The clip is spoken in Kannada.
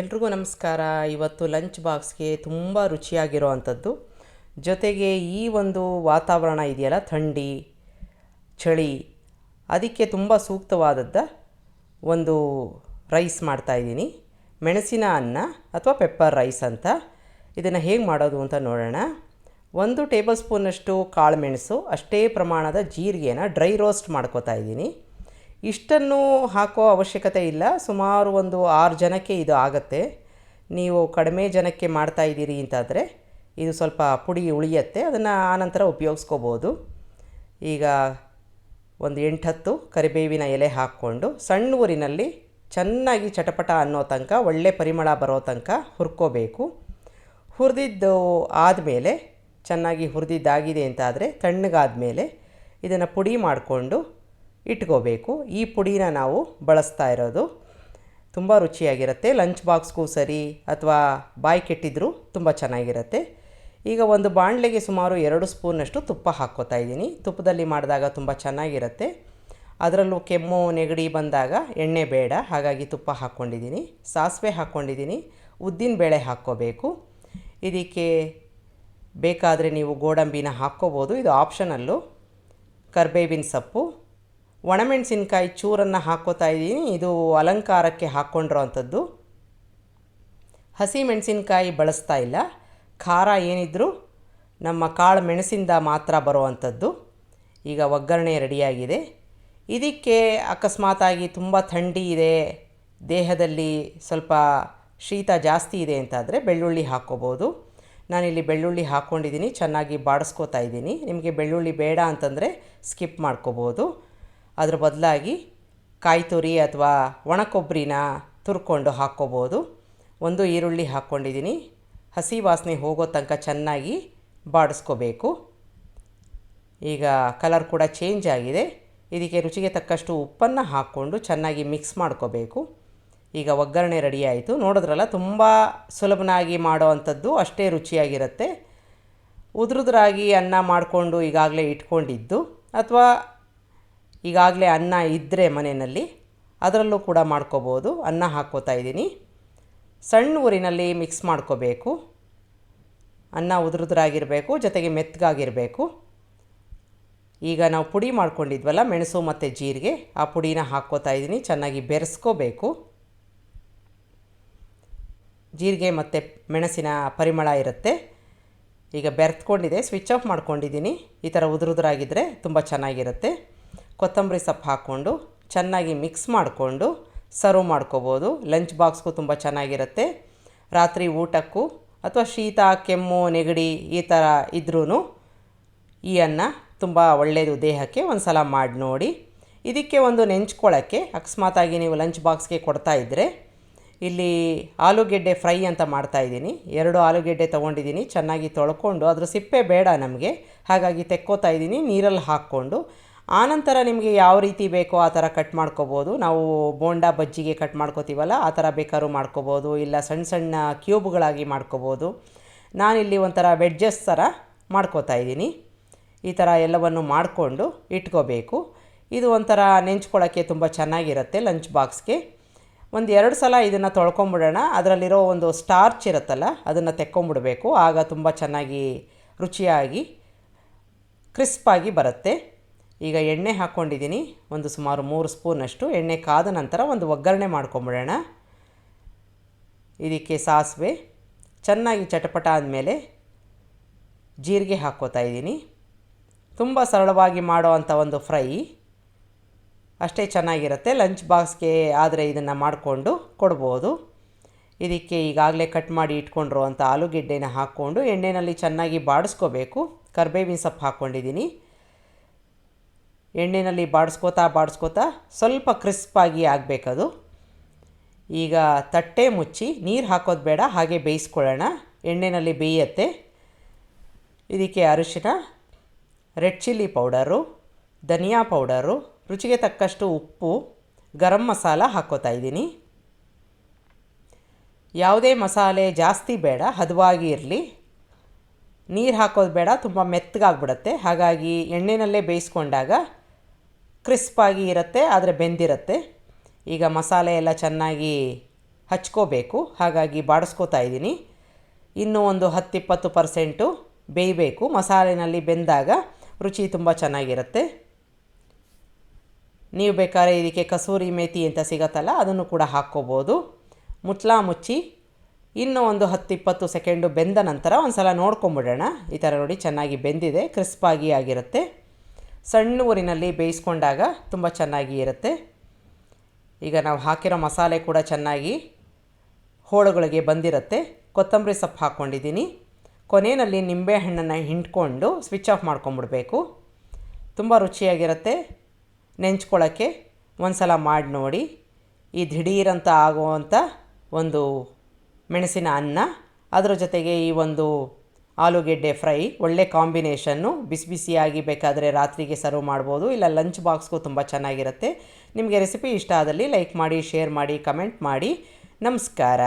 ಎಲ್ರಿಗೂ ನಮಸ್ಕಾರ. ಇವತ್ತು ಲಂಚ್ ಬಾಕ್ಸ್ಗೆ ತುಂಬ ರುಚಿಯಾಗಿರೋ ಅಂಥದ್ದು, ಜೊತೆಗೆ ಈ ಒಂದು ವಾತಾವರಣ ಇದೆಯಲ್ಲ, ಥಂಡಿ ಚಳಿ, ಅದಕ್ಕೆ ತುಂಬ ಸೂಕ್ತವಾದದ್ದ ಒಂದು ರೈಸ್ ಮಾಡ್ತಾಯಿದ್ದೀನಿ. ಮೆಣಸಿನ ಅನ್ನ ಅಥವಾ ಪೆಪ್ಪರ್ ರೈಸ್ ಅಂತ. ಇದನ್ನು ಹೇಗೆ ಮಾಡೋದು ಅಂತ ನೋಡೋಣ. 1 ಟೇಬಲ್ ಸ್ಪೂನಷ್ಟು ಕಾಳು ಮೆಣಸು, ಅಷ್ಟೇ ಪ್ರಮಾಣದ ಜೀರಿಗೆನ ಡ್ರೈ ರೋಸ್ಟ್ ಮಾಡ್ಕೋತಾ ಇದ್ದೀನಿ. ಇಷ್ಟನ್ನು ಹಾಕೋ ಅವಶ್ಯಕತೆ ಇಲ್ಲ, ಸುಮಾರು ಒಂದು 6 ಜನಕ್ಕೆ ಇದು ಆಗುತ್ತೆ. ನೀವು ಕಡಿಮೆ ಜನಕ್ಕೆ ಮಾಡ್ತಾಯಿದ್ದೀರಿ ಅಂತಾದರೆ ಇದು ಸ್ವಲ್ಪ ಪುಡಿ ಉಳಿಯುತ್ತೆ, ಅದನ್ನು ಆನಂತರ ಉಪಯೋಗಿಸ್ಕೋಬೋದು. ಈಗ ಒಂದು 8-10 ಕರಿಬೇವಿನ ಎಲೆ ಹಾಕ್ಕೊಂಡು ಸಣ್ಣ ಊರಿನಲ್ಲಿ ಚೆನ್ನಾಗಿ ಚಟಪಟ ಅನ್ನೋ ತನಕ, ಒಳ್ಳೆ ಪರಿಮಳ ಬರೋ ತನಕ ಹುರ್ಕೋಬೇಕು. ಹುರಿದಿದ್ದು ಆದಮೇಲೆ, ಚೆನ್ನಾಗಿ ಹುರಿದಿದ್ದಾಗಿದೆ ಅಂತಾದರೆ ತಣ್ಣಗಾದಮೇಲೆ ಇದನ್ನು ಪುಡಿ ಮಾಡಿಕೊಂಡು ಇಟ್ಕೋಬೇಕು. ಈ ಪುಡಿನ ನಾವು ಬಳಸ್ತಾ ಇರೋದು. ತುಂಬ ರುಚಿಯಾಗಿರುತ್ತೆ, ಲಂಚ್ ಬಾಕ್ಸ್ಗೂ ಸರಿ ಅಥವಾ ಬಾಯಿ ಕೆಟ್ಟಿದ್ರೂ ತುಂಬ ಚೆನ್ನಾಗಿರುತ್ತೆ. ಈಗ ಒಂದು ಬಾಣಲೆಗೆ ಸುಮಾರು 2 ಸ್ಪೂನಷ್ಟು ತುಪ್ಪ ಹಾಕ್ಕೋತಾ ಇದ್ದೀನಿ. ತುಪ್ಪದಲ್ಲಿ ಮಾಡಿದಾಗ ತುಂಬ ಚೆನ್ನಾಗಿರುತ್ತೆ. ಅದರಲ್ಲೂ ಕೆಮ್ಮು ನೆಗಡಿ ಬಂದಾಗ ಎಣ್ಣೆ ಬೇಡ, ಹಾಗಾಗಿ ತುಪ್ಪ ಹಾಕ್ಕೊಂಡಿದ್ದೀನಿ. ಸಾಸಿವೆ ಹಾಕ್ಕೊಂಡಿದ್ದೀನಿ. ಉದ್ದಿನಬೇಳೆ ಹಾಕ್ಕೋಬೇಕು. ಇದಕ್ಕೆ ಬೇಕಾದರೆ ನೀವು ಗೋಡಂಬಿನ ಹಾಕ್ಕೋಬೋದು, ಇದು ಆಪ್ಷನಲ್ಲು. ಕರಿಬೇವಿನ ಸೊಪ್ಪು, ಒಣಮೆಣಸಿನ್ಕಾಯಿ ಚೂರನ್ನು ಹಾಕ್ಕೋತಾ ಇದ್ದೀನಿ. ಇದು ಅಲಂಕಾರಕ್ಕೆ ಹಾಕ್ಕೊಂಡಿರೋ ಅಂಥದ್ದು. ಹಸಿ ಮೆಣಸಿನ್ಕಾಯಿ ಬಳಸ್ತಾ ಇಲ್ಲ, ಖಾರ ಏನಿದ್ರೂ ನಮ್ಮ ಕಾಳು ಮೆಣಸಿಂದ ಮಾತ್ರ ಬರೋ ಅಂಥದ್ದು. ಈಗ ಒಗ್ಗರಣೆ ರೆಡಿಯಾಗಿದೆ. ಇದಕ್ಕೆ ಅಕಸ್ಮಾತಾಗಿ ತುಂಬ ಥಂಡಿ ಇದೆ, ದೇಹದಲ್ಲಿ ಸ್ವಲ್ಪ ಶೀತ ಜಾಸ್ತಿ ಇದೆ ಅಂತಾದರೆ ಬೆಳ್ಳುಳ್ಳಿ ಹಾಕ್ಕೋಬೋದು. ನಾನಿಲ್ಲಿ ಬೆಳ್ಳುಳ್ಳಿ ಹಾಕ್ಕೊಂಡಿದ್ದೀನಿ, ಚೆನ್ನಾಗಿ ಬಾಡಿಸ್ಕೋತಾ ಇದ್ದೀನಿ. ನಿಮಗೆ ಬೆಳ್ಳುಳ್ಳಿ ಬೇಡ ಅಂತಂದರೆ ಸ್ಕಿಪ್ ಮಾಡ್ಕೋಬೋದು. ಅದ್ರ ಬದಲಾಗಿ ಕಾಯಿ ತುರಿ ಅಥವಾ ಒಣ ಕೊಬ್ಬರಿನ ತುರ್ಕೊಂಡು ಹಾಕ್ಕೋಬೋದು. 1 ಈರುಳ್ಳಿ ಹಾಕ್ಕೊಂಡಿದ್ದೀನಿ. ಹಸಿ ವಾಸನೆ ಹೋಗೋ ತನಕ ಚೆನ್ನಾಗಿ ಬಾಡಿಸ್ಕೋಬೇಕು. ಈಗ ಕಲರ್ ಕೂಡ ಚೇಂಜ್ ಆಗಿದೆ. ಇದಕ್ಕೆ ರುಚಿಗೆ ತಕ್ಕಷ್ಟು ಉಪ್ಪನ್ನು ಹಾಕ್ಕೊಂಡು ಚೆನ್ನಾಗಿ ಮಿಕ್ಸ್ ಮಾಡ್ಕೋಬೇಕು. ಈಗ ಒಗ್ಗರಣೆ ರೆಡಿ ಆಯಿತು. ನೋಡಿದ್ರಲ್ಲ, ತುಂಬ ಸುಲಭನಾಗಿ ಮಾಡೋ ಅಂಥದ್ದು, ಅಷ್ಟೇ ರುಚಿಯಾಗಿರುತ್ತೆ. ಉದುರುದ್ರಾಗಿ ಅನ್ನ ಮಾಡಿಕೊಂಡು ಈಗಾಗಲೇ ಇಟ್ಕೊಂಡಿದ್ದು, ಅಥವಾ ಈಗಾಗಲೇ ಅನ್ನ ಇದ್ದರೆ ಮನೆಯಲ್ಲಿ ಅದರಲ್ಲೂ ಕೂಡ ಮಾಡ್ಕೋಬೋದು. ಅನ್ನ ಹಾಕ್ಕೋತಾ ಇದ್ದೀನಿ. ಸಣ್ಣ ಊರಿನಲ್ಲಿ ಮಿಕ್ಸ್ ಮಾಡ್ಕೋಬೇಕು. ಅನ್ನ ಉದುರುದ್ರಾಗಿರಬೇಕು, ಜೊತೆಗೆ ಮೆತ್ತಗಾಗಿರಬೇಕು. ಈಗ ನಾವು ಪುಡಿ ಮಾಡ್ಕೊಂಡಿದ್ವಲ್ಲ, ಮೆಣಸು ಮತ್ತು ಜೀರಿಗೆ, ಆ ಪುಡಿನ ಹಾಕ್ಕೋತಾ ಇದ್ದೀನಿ. ಚೆನ್ನಾಗಿ ಬೆರೆಸ್ಕೋಬೇಕು. ಜೀರಿಗೆ ಮತ್ತು ಮೆಣಸಿನ ಪರಿಮಳ ಇರುತ್ತೆ. ಈಗ ಬೆರೆತ್ಕೊಂಡಿದೆ, ಸ್ವಿಚ್ ಆಫ್ ಮಾಡ್ಕೊಂಡಿದ್ದೀನಿ. ಈ ಥರ ಉದುರುದ್ರಾಗಿದ್ದರೆ ತುಂಬ ಚೆನ್ನಾಗಿರುತ್ತೆ. ಕೊತ್ತಂಬರಿ ಸೊಪ್ಪು ಹಾಕ್ಕೊಂಡು ಚೆನ್ನಾಗಿ ಮಿಕ್ಸ್ ಮಾಡಿಕೊಂಡು ಸರ್ವ್ ಮಾಡ್ಕೋಬೋದು. ಲಂಚ್ ಬಾಕ್ಸ್ಗೂ ತುಂಬ ಚೆನ್ನಾಗಿರುತ್ತೆ. ರಾತ್ರಿ ಊಟಕ್ಕೂ ಅಥವಾ ಶೀತ ಕೆಮ್ಮು ನೆಗಡಿ ಈ ಥರ ಇದ್ರೂ ಈ ಅನ್ನ ತುಂಬ ಒಳ್ಳೆಯದು ದೇಹಕ್ಕೆ. ಒಂದು ಸಲ ಮಾಡಿ ನೋಡಿ. ಇದಕ್ಕೆ ಒಂದು ನೆಂಚ್ಕೊಳ್ಳೋಕ್ಕೆ ಅಕಸ್ಮಾತಾಗಿ ನೀವು ಲಂಚ್ ಬಾಕ್ಸ್ಗೆ ಕೊಡ್ತಾ ಇದ್ದರೆ, ಇಲ್ಲಿ ಆಲೂಗೆಡ್ಡೆ ಫ್ರೈ ಅಂತ ಮಾಡ್ತಾಯಿದ್ದೀನಿ. 2 ಆಲೂಗೆಡ್ಡೆ ತೊಗೊಂಡಿದ್ದೀನಿ. ಚೆನ್ನಾಗಿ ತೊಳ್ಕೊಂಡು, ಅದ್ರ ಸಿಪ್ಪೆ ಬೇಡ ನಮಗೆ, ಹಾಗಾಗಿ ತೆಕ್ಕೋತಾ ಇದ್ದೀನಿ ನೀರಲ್ಲಿ ಹಾಕ್ಕೊಂಡು. ಆನಂತರ ನಿಮಗೆ ಯಾವ ರೀತಿ ಬೇಕೋ ಆ ಥರ ಕಟ್ ಮಾಡ್ಕೋಬೋದು. ನಾವು ಬೋಂಡಾ ಬಜ್ಜಿಗೆ ಕಟ್ ಮಾಡ್ಕೋತೀವಲ್ಲ, ಆ ಥರ ಬೇಕಾದ್ರೂ ಮಾಡ್ಕೋಬೋದು, ಇಲ್ಲ ಸಣ್ಣ ಸಣ್ಣ ಕ್ಯೂಬ್ಗಳಾಗಿ ಮಾಡ್ಕೋಬೋದು. ನಾನಿಲ್ಲಿ ಒಂಥರ ವೆಡ್ಜಸ್ ಥರ ಮಾಡ್ಕೋತಾ ಇದ್ದೀನಿ. ಈ ಥರ ಎಲ್ಲವನ್ನು ಮಾಡಿಕೊಂಡು ಇಟ್ಕೋಬೇಕು. ಇದು ಒಂಥರ ನೆಂಚ್ಕೊಳ್ಳೋಕ್ಕೆ ತುಂಬ ಚೆನ್ನಾಗಿರುತ್ತೆ ಲಂಚ್ ಬಾಕ್ಸ್ಗೆ. 1-2 ಸಲ ಇದನ್ನು ತೊಳ್ಕೊಂಬಿಡೋಣ. ಅದರಲ್ಲಿರೋ ಒಂದು ಸ್ಟಾರ್ಚ್ ಇರುತ್ತಲ್ಲ, ಅದನ್ನು ತೆಕ್ಕೊಂಬಿಡಬೇಕು. ಆಗ ತುಂಬ ಚೆನ್ನಾಗಿ ರುಚಿಯಾಗಿ ಕ್ರಿಸ್ಪಾಗಿ ಬರುತ್ತೆ. ಈಗ ಎಣ್ಣೆ ಹಾಕ್ಕೊಂಡಿದ್ದೀನಿ, ಒಂದು ಸುಮಾರು 3 ಸ್ಪೂನಷ್ಟು. ಎಣ್ಣೆ ಕಾದ ನಂತರ ಒಂದು ಒಗ್ಗರಣೆ ಮಾಡ್ಕೊಂಬಿಡೋಣ. ಇದಕ್ಕೆ ಸಾಸಿವೆ ಚೆನ್ನಾಗಿ ಚಟಪಟ ಆದಮೇಲೆ ಜೀರಿಗೆ ಹಾಕ್ಕೋತಾ ಇದ್ದೀನಿ. ತುಂಬ ಸರಳವಾಗಿ ಮಾಡೋ ಅಂಥ ಒಂದು ಫ್ರೈ, ಅಷ್ಟೇ ಚೆನ್ನಾಗಿರುತ್ತೆ. ಲಂಚ್ ಬಾಕ್ಸ್ಗೆ ಆದರೆ ಇದನ್ನು ಮಾಡಿಕೊಂಡು ಕೊಡ್ಬೋದು. ಇದಕ್ಕೆ ಈಗಾಗಲೇ ಕಟ್ ಮಾಡಿ ಇಟ್ಕೊಂಡಿರೋ ಅಂಥ ಆಲೂಗೆಡ್ಡೆನ ಹಾಕ್ಕೊಂಡು ಎಣ್ಣೆಯಲ್ಲಿ ಚೆನ್ನಾಗಿ ಬಾಡಿಸ್ಕೋಬೇಕು. ಕರಿಬೇವಿನ ಸೊಪ್ಪು ಹಾಕ್ಕೊಂಡಿದ್ದೀನಿ. ಎಣ್ಣೆಯಲ್ಲಿ ಬಾಡಿಸ್ಕೋತಾ ಸ್ವಲ್ಪ ಕ್ರಿಸ್ಪಾಗಿ ಆಗಬೇಕದು. ಈಗ ತಟ್ಟೆ ಮುಚ್ಚಿ, ನೀರು ಹಾಕೋದು ಬೇಡ, ಹಾಗೆ ಬೇಯಿಸ್ಕೊಳ್ಳೋಣ. ಎಣ್ಣೆಯಲ್ಲಿ ಬೇಯುತ್ತೆ. ಇದಕ್ಕೆ ಅರಿಶಿನ, ರೆಡ್ ಚಿಲ್ಲಿ ಪೌಡರು, ಧನಿಯಾ ಪೌಡರು, ರುಚಿಗೆ ತಕ್ಕಷ್ಟು ಉಪ್ಪು, ಗರಂ ಮಸಾಲ ಹಾಕ್ಕೋತಾ ಇದ್ದೀನಿ. ಯಾವುದೇ ಮಸಾಲೆ ಜಾಸ್ತಿ ಬೇಡ, ಹದವಾಗಿ ಇರಲಿ. ನೀರು ಹಾಕೋದು ಬೇಡ, ತುಂಬ ಮೆತ್ತಗಾಗ್ಬಿಡುತ್ತೆ. ಹಾಗಾಗಿ ಎಣ್ಣೆಯಲ್ಲೇ ಬೇಯಿಸ್ಕೊಂಡಾಗ ಕ್ರಿಸ್ಪಾಗಿ ಇರುತ್ತೆ, ಆದರೆ ಬೆಂದಿರುತ್ತೆ. ಈಗ ಮಸಾಲೆ ಎಲ್ಲ ಚೆನ್ನಾಗಿ ಹಚ್ಕೋಬೇಕು, ಹಾಗಾಗಿ ಬಾಡಿಸ್ಕೋತಾ ಇದ್ದೀನಿ. ಇನ್ನೂ ಒಂದು 10-20% ಬೇಯಬೇಕು. ಮಸಾಲೆನಲ್ಲಿ ಬೆಂದಾಗ ರುಚಿ ತುಂಬ ಚೆನ್ನಾಗಿರುತ್ತೆ. ನೀವು ಬೇಕಾದ್ರೆ ಇದಕ್ಕೆ ಕಸೂರಿ ಮೇಥಿ ಅಂತ ಸಿಗತ್ತಲ್ಲ, ಅದನ್ನು ಕೂಡ ಹಾಕ್ಕೋಬೋದು. ಮುಚ್ಚಿ ಇನ್ನೂ ಒಂದು 10-20 ಸೆಕೆಂಡು ಬೆಂದ ನಂತರ ಒಂದು ಸಲ ನೋಡ್ಕೊಂಬಿಡೋಣ. ಈ ಥರ ನೋಡಿ ಚೆನ್ನಾಗಿ ಬೆಂದಿದೆ, ಕ್ರಿಸ್ಪಾಗಿ ಆಗಿರುತ್ತೆ. ಸಣ್ಣ ಊರಿನಲ್ಲಿ ಬೇಯಿಸ್ಕೊಂಡಾಗ ತುಂಬ ಚೆನ್ನಾಗಿ ಇರುತ್ತೆ. ಈಗ ನಾವು ಹಾಕಿರೋ ಮಸಾಲೆ ಕೂಡ ಚೆನ್ನಾಗಿ ಹೋಳುಗಳಿಗೆ ಬಂದಿರುತ್ತೆ. ಕೊತ್ತಂಬರಿ ಸೊಪ್ಪು ಹಾಕ್ಕೊಂಡಿದ್ದೀನಿ. ಕೊನೆಯಲ್ಲಿ ನಿಂಬೆಹಣ್ಣನ್ನು ಹಿಂಡ್ಕೊಂಡು ಸ್ವಿಚ್ ಆಫ್ ಮಾಡ್ಕೊಂಬಿಡ್ಬೇಕು. ತುಂಬ ರುಚಿಯಾಗಿರುತ್ತೆ. ನೆಂಚ್ಕೊಳ್ಳೋಕ್ಕೆ ಒಂದು ಸಲ ಮಾಡಿ ನೋಡಿ. ಈ ದಿಢೀರಂತ ಆಗುವಂಥ ಒಂದು ಮೆಣಸಿನ ಅನ್ನ, ಅದರ ಜೊತೆಗೆ ಈ ಒಂದು ಆಲೂಗೆಡ್ಡೆ ಫ್ರೈ ಒಳ್ಳೆ ಕಾಂಬಿನೇಷನ್ನು. ಬಿಸಿ ಬಿಸಿಯಾಗಿ ಬೇಕಾದರೆ ರಾತ್ರಿಗೆ ಸರ್ವ್ ಮಾಡ್ಬೋದು, ಇಲ್ಲ ಲಂಚ್ ಬಾಕ್ಸ್ಗೂ ತುಂಬ ಚೆನ್ನಾಗಿರುತ್ತೆ. ನಿಮಗೆ ರೆಸಿಪಿ ಇಷ್ಟ ಆದಲ್ಲಿ ಲೈಕ್ ಮಾಡಿ, ಶೇರ್ ಮಾಡಿ, ಕಮೆಂಟ್ ಮಾಡಿ. ನಮಸ್ಕಾರ.